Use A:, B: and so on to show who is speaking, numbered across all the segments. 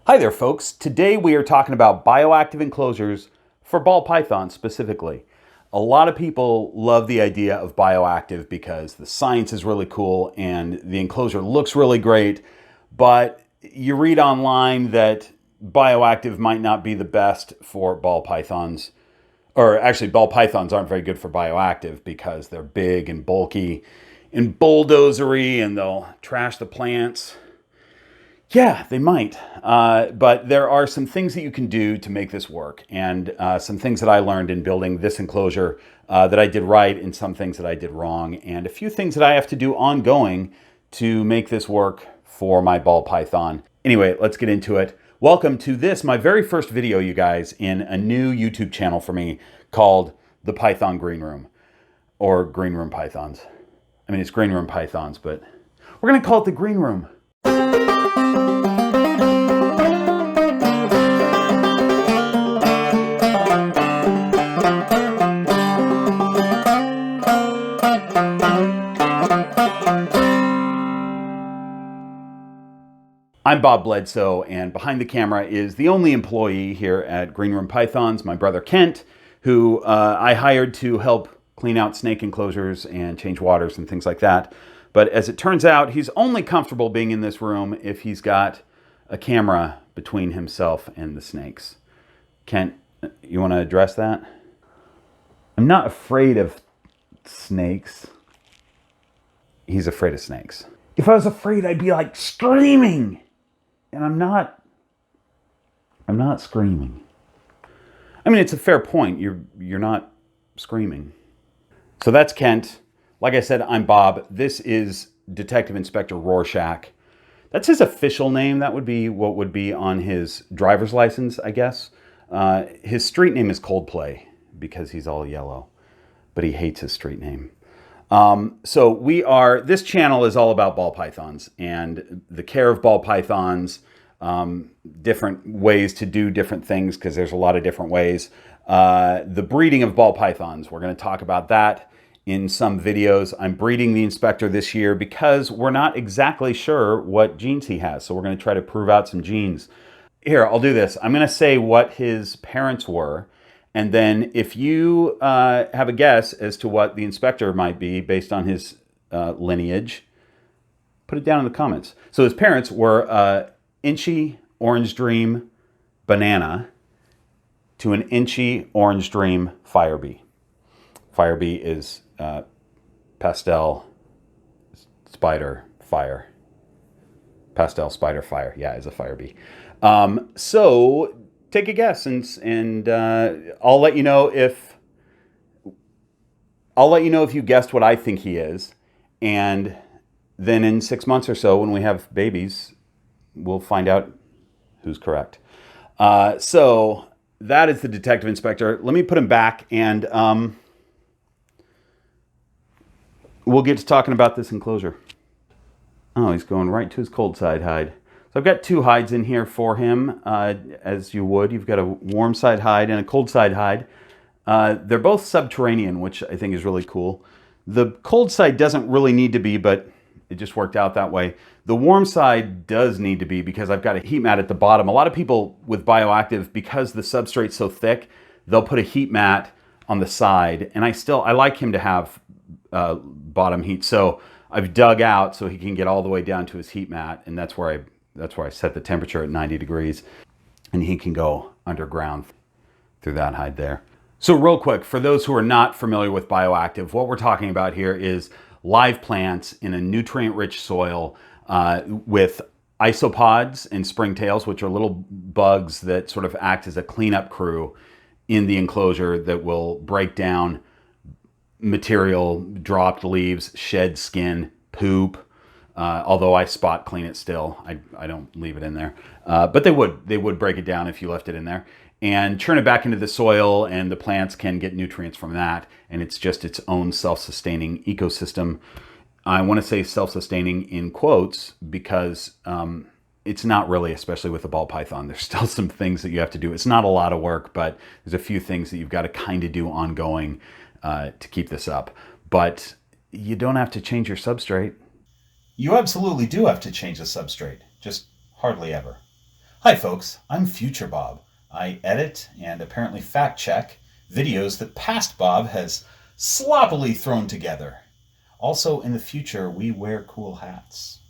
A: Hi there, folks. Today we are talking about bioactive enclosures for ball pythons specifically. A lot of people love the idea of bioactive because the science is really cool and the enclosure looks really great, but you read online that bioactive might not be the best for ball pythons. Or actually, ball pythons aren't very good for bioactive because they're big and bulky and bulldozery and they'll trash the plants. Yeah, they might. But there are some things that you can do to make this work, and some things that I learned in building this enclosure that I did right, and some things that I did wrong, and a few things that I have to do ongoing to make this work for my ball python. Anyway, let's get into it. Welcome to this, my very first video, you guys, in a new YouTube channel for me called The Python Green Room, or Green Room Pythons. I mean, it's Green Room Pythons, but we're going to call it The Green Room. I'm Bob Bledsoe, and behind the camera is the only employee here at Green Room Pythons, my brother Kent, who I hired to help clean out snake enclosures and change waters and things like that. But as it turns out, he's only comfortable being in this room if he's got a camera between himself and the snakes. Kent, you want to address that? I'm not afraid of snakes. He's afraid of snakes. If I was afraid, I'd be like screaming. And I'm not screaming. I mean, it's a fair point. You're not screaming. So that's Kent. Like I said, I'm Bob. This is Detective Inspector Rorschach. That's his official name. That would be what would be on his driver's license, I guess. His street name is Coldplay because he's all yellow, but he hates his street name. This channel is all about ball pythons and the care of ball pythons, different ways to do different things because there's a lot of different ways. The breeding of ball pythons, we're going to talk about that in some videos. I'm breeding the inspector this year because we're not exactly sure what genes he has. So we're going to try to prove out some genes. Here, I'll do this. I'm going to say what his parents were. And then if you have a guess as to what the inspector might be based on his lineage, put it down in the comments. So his parents were Inchy Orange Dream Banana to an Inchy Orange Dream Firebee. Firebee is pastel spider fire. Pastel spider fire. Yeah, is a Firebee. So take a guess, and I'll let you know if you guessed what I think he is, and then in 6 months or so, when we have babies, we'll find out who's correct. So that is the Detective Inspector. Let me put him back, and we'll get to talking about this enclosure. Oh, he's going right to his cold side hide. So I've got two hides in here for him, as you would. You've got a warm side hide and a cold side hide. They're both subterranean, which I think is really cool. The cold side doesn't really need to be, but it just worked out that way. The warm side does need to be because I've got a heat mat at the bottom. A lot of people with bioactive, because the substrate's so thick, they'll put a heat mat on the side. And I like him to have bottom heat. So I've dug out so he can get all the way down to his heat mat, and that's where I set the temperature at 90 degrees, and he can go underground through that hide there. So real quick, for those who are not familiar with bioactive, what we're talking about here is live plants in a nutrient-rich soil with isopods and springtails, which are little bugs that sort of act as a cleanup crew in the enclosure that will break down material, dropped leaves, shed skin, poop. Although I spot clean it still, I don't leave it in there. But they would break it down if you left it in there and churn it back into the soil, and the plants can get nutrients from that. And it's just its own self-sustaining ecosystem. I want to say self-sustaining in quotes because it's not really, especially with the ball python. There's still some things that you have to do. It's not a lot of work, but there's a few things that you've got to kind of do ongoing to keep this up. But you don't have to change your substrate.
B: You absolutely do have to change the substrate, just hardly ever.
A: Hi folks, I'm Future Bob. I edit and apparently fact check videos that past Bob has sloppily thrown together. Also in the future, we wear cool hats.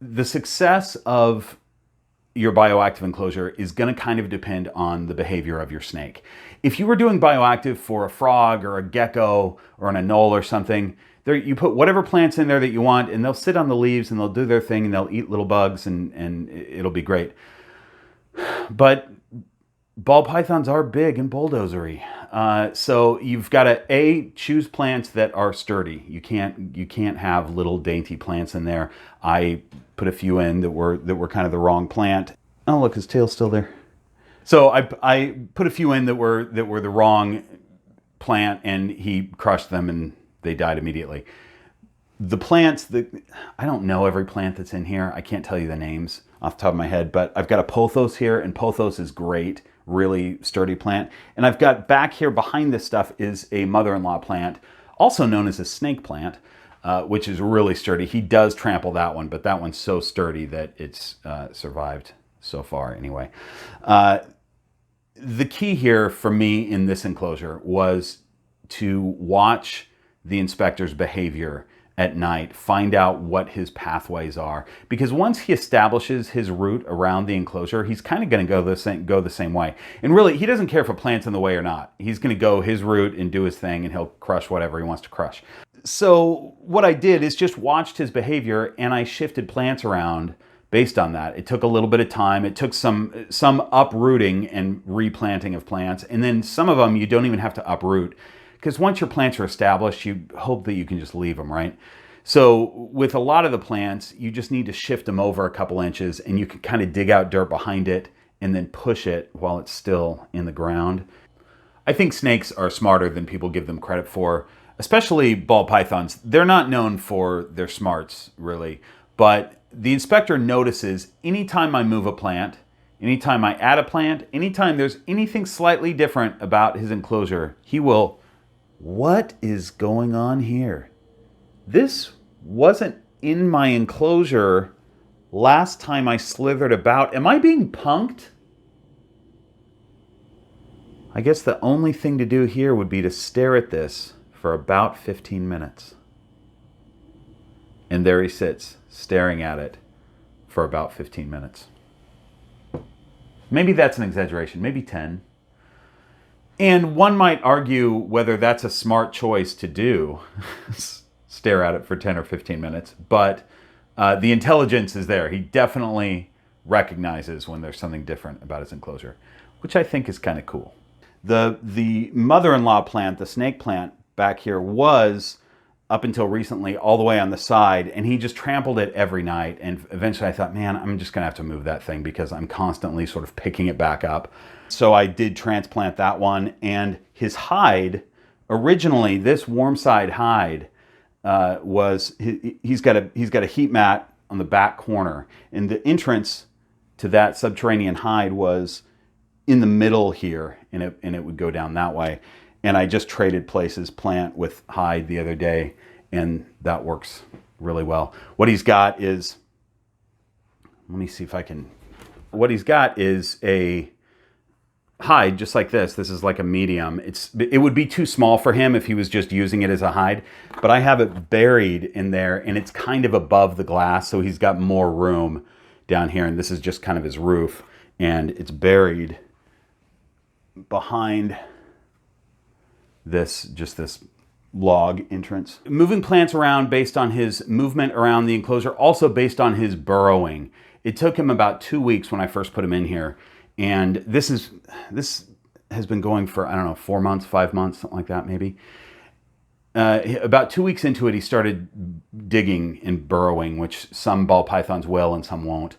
A: The success of your bioactive enclosure is going to kind of depend on the behavior of your snake. If you were doing bioactive for a frog or a gecko or an anole or something, there, you put whatever plants in there that you want and they'll sit on the leaves and they'll do their thing and they'll eat little bugs and it'll be great. But ball pythons are big and bulldozery. So you've got to choose plants that are sturdy. You can't have little dainty plants in there. I put a few in that were kind of the wrong plant. Oh look, his tail's still there. So I put a few in that were the wrong plant, and he crushed them and they died immediately. The plants that I don't know every plant that's in here. I can't tell you the names off the top of my head, but I've got a pothos here, and pothos is great, really sturdy plant. And I've got back here behind this stuff is a mother-in-law plant, also known as a snake plant, which is really sturdy. He does trample that one, but that one's so sturdy that it's survived so far anyway. The key here for me in this enclosure was to watch the inspector's behavior at night, find out what his pathways are. Because once he establishes his route around the enclosure, he's kind of going to go the same way. And really, he doesn't care if a plant's in the way or not. He's going to go his route and do his thing, and he'll crush whatever he wants to crush. So what I did is just watched his behavior, and I shifted plants around based on that. It took a little bit of time. It took some uprooting and replanting of plants. And then some of them you don't even have to uproot, because once your plants are established, you hope that you can just leave them, right? So with a lot of the plants, you just need to shift them over a couple inches, and you can kind of dig out dirt behind it and then push it while it's still in the ground. I think snakes are smarter than people give them credit for, especially ball pythons. They're not known for their smarts, really, but the inspector notices anytime I move a plant, anytime I add a plant, anytime there's anything slightly different about his enclosure, he will, what is going on here? This wasn't in my enclosure last time I slithered about. Am I being punked? I guess the only thing to do here would be to stare at this for about 15 minutes. And there he sits, staring at it for about 15 minutes. Maybe that's an exaggeration, maybe 10. And one might argue whether that's a smart choice to do, stare at it for 10 or 15 minutes, but the intelligence is there. He definitely recognizes when there's something different about his enclosure, which I think is kind of cool. The mother-in-law plant, the snake plant back here, was up until recently all the way on the side, and he just trampled it every night. And eventually I thought, man, I'm just gonna have to move that thing because I'm constantly sort of picking it back up. So I did transplant that one, and his hide, originally this warm side hide he's got a heat mat on the back corner, and the entrance to that subterranean hide was in the middle here, and it would go down that way. And I just traded places plant with hide the other day, and that works really well. What he's got is, let me see if I can, what he's got is a hide just like this. This is like a medium. It would be too small for him if he was just using it as a hide, but I have it buried in there, and it's kind of above the glass, so he's got more room down here, and this is just kind of his roof, and it's buried behind this log entrance. Moving plants around based on his movement around the enclosure, also based on his burrowing. It took him about 2 weeks when I first put him in here, and this has been going for, I don't know, 4 months, 5 months, something like that maybe. About 2 weeks into it, he started digging and burrowing, which some ball pythons will and some won't.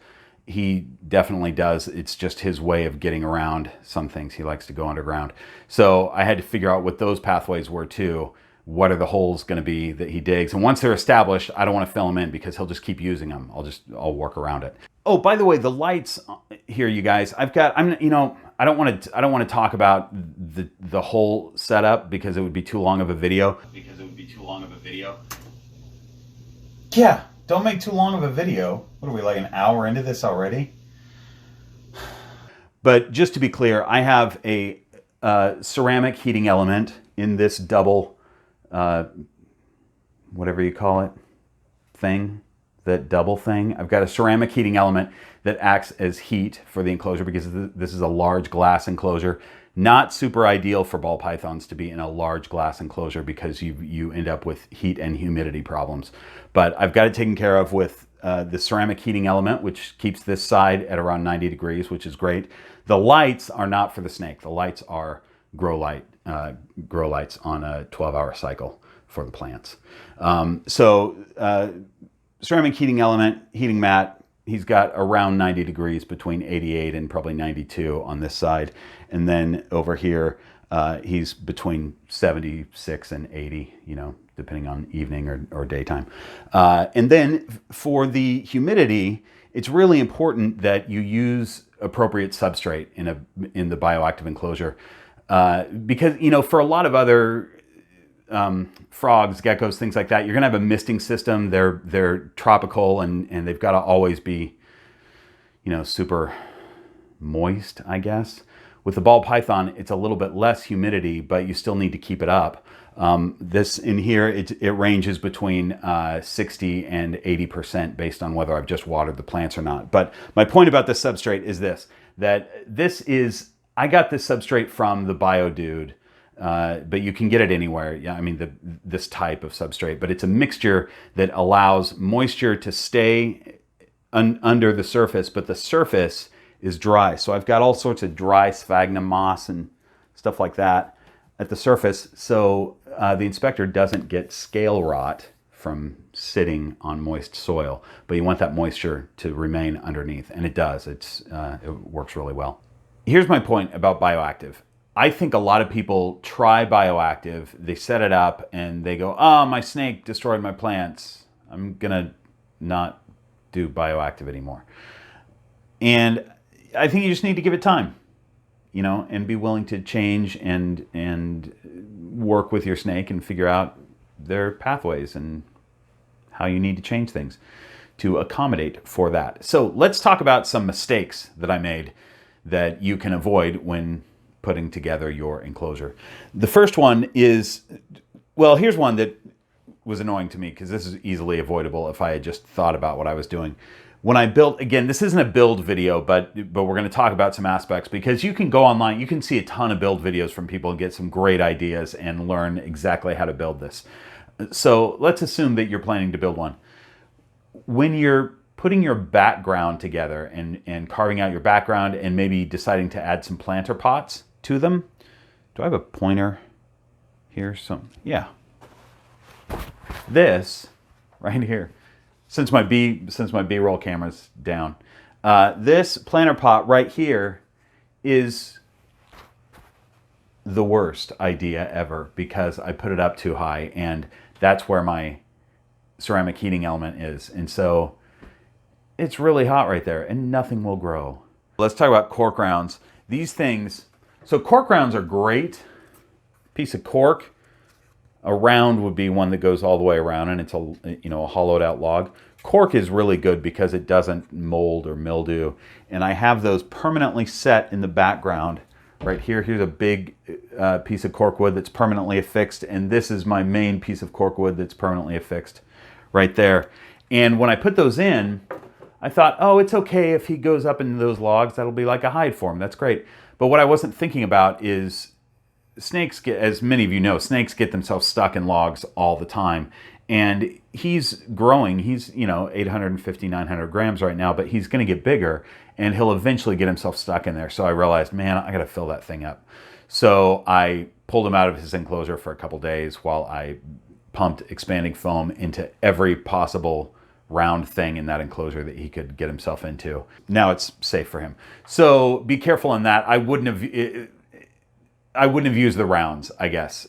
A: He definitely does. It's just his way of getting around some things. He likes to go underground. So I had to figure out what those pathways were too. What are the holes going to be that he digs? And once they're established, I don't want to fill them in because he'll just keep using them. I'll work around it. Oh, by the way, the lights here, you guys, I don't want to talk about the whole setup because it would be too long of a video. Yeah, don't make too long of a video. What are we, like an hour into this already? But just to be clear, I have a ceramic heating element in this double, whatever you call it, thing, that double thing. I've got a ceramic heating element that acts as heat for the enclosure because this is a large glass enclosure. Not super ideal for ball pythons to be in a large glass enclosure because you end up with heat and humidity problems. But I've got it taken care of with the ceramic heating element, which keeps this side at around 90 degrees, which is great. The lights are not for the snake. The lights are grow lights on a 12-hour cycle for the plants. Ceramic heating element, heating mat, he's got around 90 degrees, between 88 and probably 92 on this side. And then over here, he's between 76 and 80, depending on evening or daytime. And then for the humidity, it's really important that you use appropriate substrate in the bioactive enclosure. Because, for a lot of other frogs, geckos, things like that, you're gonna have a misting system. They're tropical and they've got to always be, super moist, I guess. With the ball python, it's a little bit less humidity, but you still need to keep it up. This in here, it ranges between 60 and 80% based on whether I've just watered the plants or not. But my point about this substrate is I got this substrate from the Biodude. But you can get it anywhere. Yeah, I mean, this type of substrate, but it's a mixture that allows moisture to stay under the surface, but the surface is dry. So I've got all sorts of dry sphagnum moss and stuff like that at the surface. So the inspector doesn't get scale rot from sitting on moist soil, but you want that moisture to remain underneath, and it does. It works really well. Here's my point about Bioactive. I think a lot of people try Bioactive, they set it up and they go, oh, my snake destroyed my plants. I'm gonna not do Bioactive anymore. And I think you just need to give it time, and be willing to change and work with your snake and figure out their pathways and how you need to change things to accommodate for that. So let's talk about some mistakes that I made that you can avoid when putting together your enclosure. The first one is, well, here's one that was annoying to me because this is easily avoidable if I had just thought about what I was doing. When I built, again, this isn't a build video, but we're going to talk about some aspects because you can go online, you can see a ton of build videos from people and get some great ideas and learn exactly how to build this. So let's assume that you're planning to build one. When you're putting your background together and carving out your background and maybe deciding to add some planter pots to them. Do I have a pointer here? Yeah. This right here, since my B-roll camera's down, this planter pot right here is the worst idea ever because I put it up too high, and that's where my ceramic heating element is. And so it's really hot right there and nothing will grow. Let's talk about cork rounds. These things, so cork rounds are great. Piece of cork, a round would be one that goes all the way around and it's a hollowed out log. Cork is really good because it doesn't mold or mildew. And I have those permanently set in the background right here. Here's a big piece of corkwood that's permanently affixed, and this is my main piece of corkwood that's permanently affixed right there. And when I put those in, I thought, oh, it's okay if he goes up into those logs, that'll be like a hide for him, that's great. But what I wasn't thinking about is snakes get, as many of you know, snakes get themselves stuck in logs all the time. And he's growing, he's 850, 900 grams right now, but he's gonna get bigger and he'll eventually get himself stuck in there. So I realized, man, I gotta fill that thing up. So I pulled him out of his enclosure for a couple days while I pumped expanding foam into every possible round thing in that enclosure that he could get himself into. Now it's safe for him. So be careful on that. I wouldn't have used the rounds, I guess.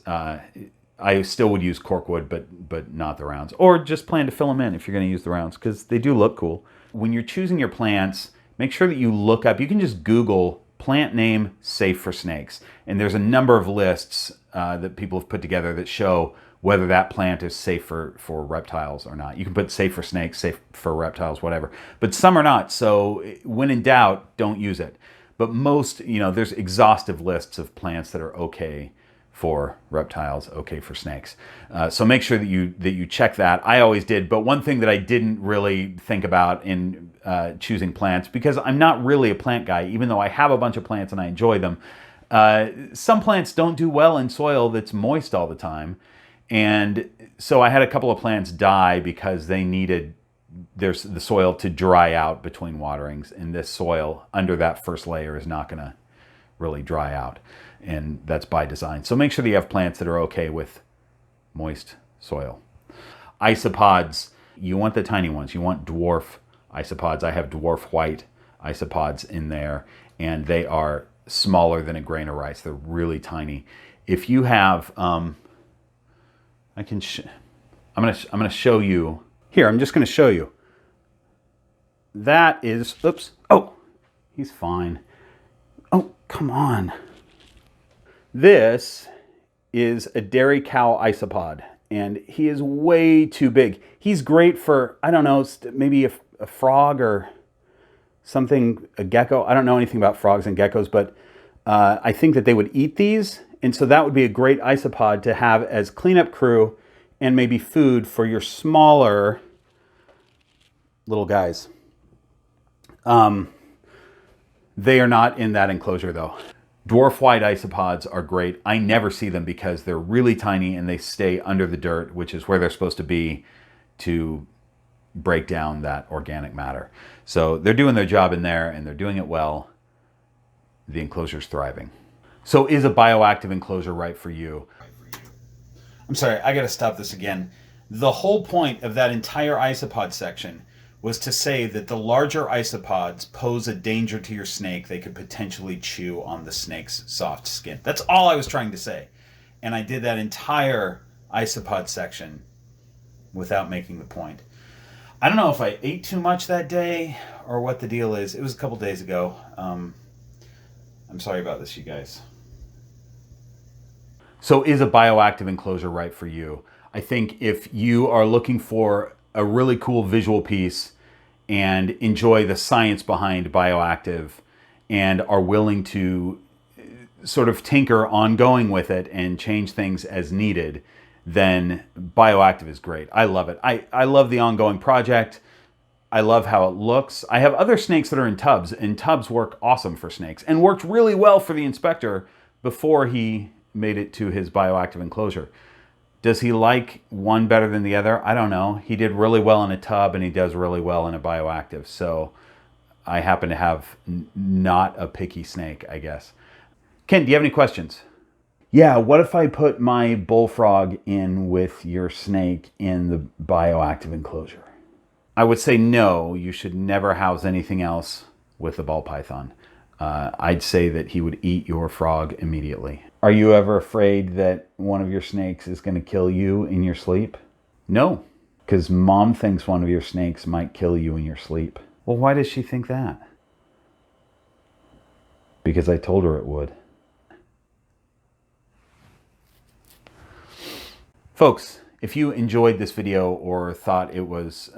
A: I still would use corkwood, but not the rounds. Or just plan to fill them in if you're going to use the rounds, because they do look cool. When you're choosing your plants, make sure that you look up, you can just Google plant name safe for snakes. And there's a number of lists that people have put together that show whether that plant is safe for reptiles or not. You can put safe for snakes, safe for reptiles, whatever. But some are not, so when in doubt, don't use it. but most, you know, there's exhaustive lists of plants that are okay for reptiles, okay for snakes. So make sure that you check that. I always did, but one thing that I didn't really think about in choosing plants, because I'm not really a plant guy, even though I have a bunch of plants and I enjoy them, some plants don't do well in soil that's moist all the time. And so I had a couple of plants die because they needed the soil to dry out between waterings, and this soil under that first layer is not going to really dry out, and that's by design. So make sure that you have plants that are okay with moist soil. Isopods, you want the tiny ones. You want dwarf isopods. I have dwarf white isopods in there, and they are smaller than a grain of rice. They're really tiny. If you have, I'm gonna show you here. I'm just gonna show you. That is, oops. Oh, he's fine. Oh, come on. This is a dairy cow isopod, and he is way too big. He's great for, I don't know, maybe a frog or something, a gecko. I don't know anything about frogs and geckos, but I think that they would eat these. And so that would be a great isopod to have as cleanup crew and maybe food for your smaller little guys. They are not in that enclosure though. Dwarf white isopods are great. I never see them because they're really tiny and they stay under the dirt, which is where they're supposed to be to break down that organic matter. So they're doing their job in there and they're doing it well. The enclosure's thriving. So is a bioactive enclosure right for you? I'm sorry, I gotta stop this again. The whole point of that entire isopod section was to say that the larger isopods pose a danger to your snake. They could potentially chew on the snake's soft skin. That's all I was trying to say. And I did that entire isopod section without making the point. I don't know if I ate too much that day or what the deal is. It was a couple days ago. I'm sorry about this, you guys. So is a bioactive enclosure right for you? I think if you are looking for a really cool visual piece and enjoy the science behind bioactive and are willing to sort of tinker ongoing with it and change things as needed, then bioactive is great. I love it. I love the ongoing project. I love how it looks. I have other snakes that are in tubs, and tubs work awesome for snakes and worked really well for the inspector before he made it to his bioactive enclosure. Does he like one better than the other? I don't know. He did really well in a tub and he does really well in a bioactive. So I happen to have not a picky snake, I guess. Ken, do you have any questions? Yeah, what if I put my bullfrog in with your snake in the bioactive enclosure? I would say no, you should never house anything else with the ball python. I'd say that he would eat your frog immediately. Are you ever afraid that one of your snakes is going to kill you in your sleep? No, because mom thinks one of your snakes might kill you in your sleep. Well, why does she think that? Because I told her it would. Folks, if you enjoyed this video or thought it was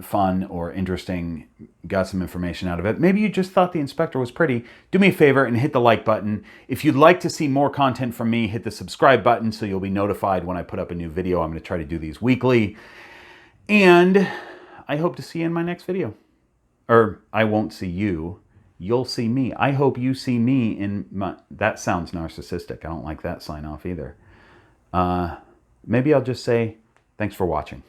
A: fun or interesting, got some information out of it, maybe you just thought the inspector was pretty, do me a favor and hit the like button. If you'd like to see more content from me, hit the subscribe button so you'll be notified when I put up a new video. I'm going to try to do these weekly. And I hope to see you in my next video. Or I won't see you. You'll see me. I hope you see me in my... That sounds narcissistic. I don't like that sign off either. Maybe I'll just say, thanks for watching.